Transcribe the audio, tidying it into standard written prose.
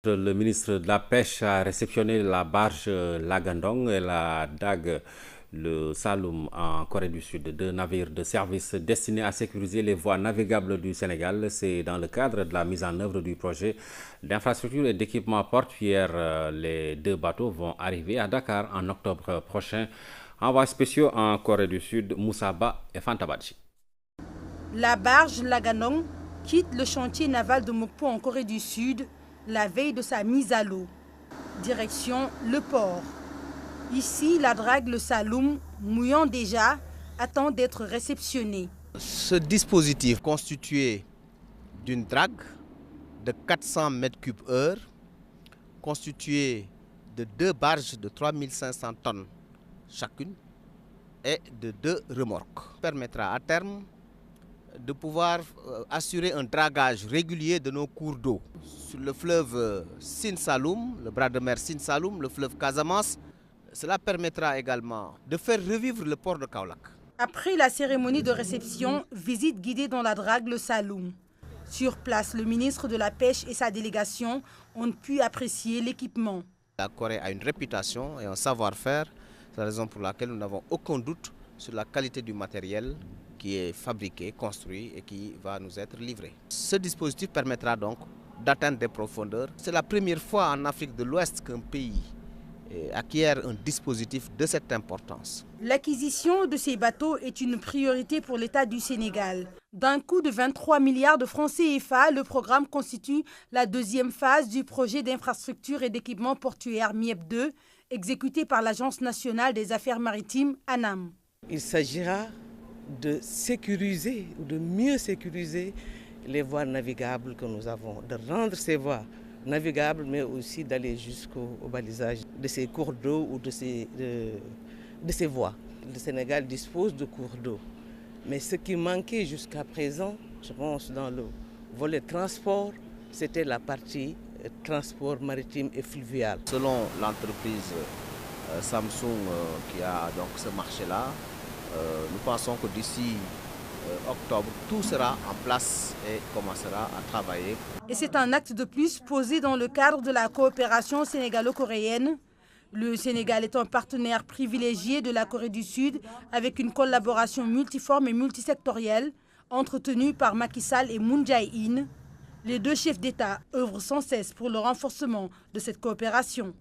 Le ministre de la Pêche a réceptionné la barge Lagandong et la dague le Saloum en Corée du Sud, deux navires de service destinés à sécuriser les voies navigables du Sénégal. C'est dans le cadre de la mise en œuvre du projet d'infrastructure et d'équipement portuaire. Les deux bateaux vont arriver à Dakar en octobre prochain. Envois spéciaux en Corée du Sud, Moussa Ba et Fantabadji. La barge Lagandong quitte le chantier naval de Mokpo en Corée du Sud la veille de sa mise à l'eau. Direction le port. Ici, la drague le Saloum, mouillant déjà, attend d'être réceptionnée. Ce dispositif constitué d'une drague de 400 m3/heure, constitué de deux barges de 3500 tonnes chacune et de deux remorques, permettra à terme de pouvoir assurer un dragage régulier de nos cours d'eau. Sur le fleuve Sine Saloum, le bras de mer Sine Saloum, le fleuve Casamance, cela permettra également de faire revivre le port de Kaolack. Après la cérémonie de réception, visite guidée dans la drague le Saloum. Sur place, le ministre de la Pêche et sa délégation ont pu apprécier l'équipement. La Corée a une réputation et un savoir-faire, c'est la raison pour laquelle nous n'avons aucun doute sur la qualité du matériel qui est fabriqué, construit et qui va nous être livré. Ce dispositif permettra donc d'atteindre des profondeurs. C'est la première fois en Afrique de l'Ouest qu'un pays acquiert un dispositif de cette importance. L'acquisition de ces bateaux est une priorité pour l'État du Sénégal. D'un coût de 23 milliards de francs CFA, le programme constitue la deuxième phase du projet d'infrastructure et d'équipement portuaire MIEP 2, exécuté par l'Agence nationale des affaires maritimes, ANAM. Il s'agira de sécuriser, de mieux sécuriser les voies navigables que nous avons, de rendre ces voies navigables, mais aussi d'aller jusqu'au balisage de ces cours d'eau ou de ces voies. Le Sénégal dispose de cours d'eau, mais ce qui manquait jusqu'à présent, je pense dans le volet transport, c'était la partie transport maritime et fluvial. Selon l'entreprise Samsung qui a donc ce marché-là, nous pensons que d'ici octobre, tout sera en place et commencera à travailler. Et c'est un acte de plus posé dans le cadre de la coopération sénégalo-coréenne. Le Sénégal est un partenaire privilégié de la Corée du Sud avec une collaboration multiforme et multisectorielle entretenue par Macky Sall et Moon Jae-in. Les deux chefs d'État œuvrent sans cesse pour le renforcement de cette coopération.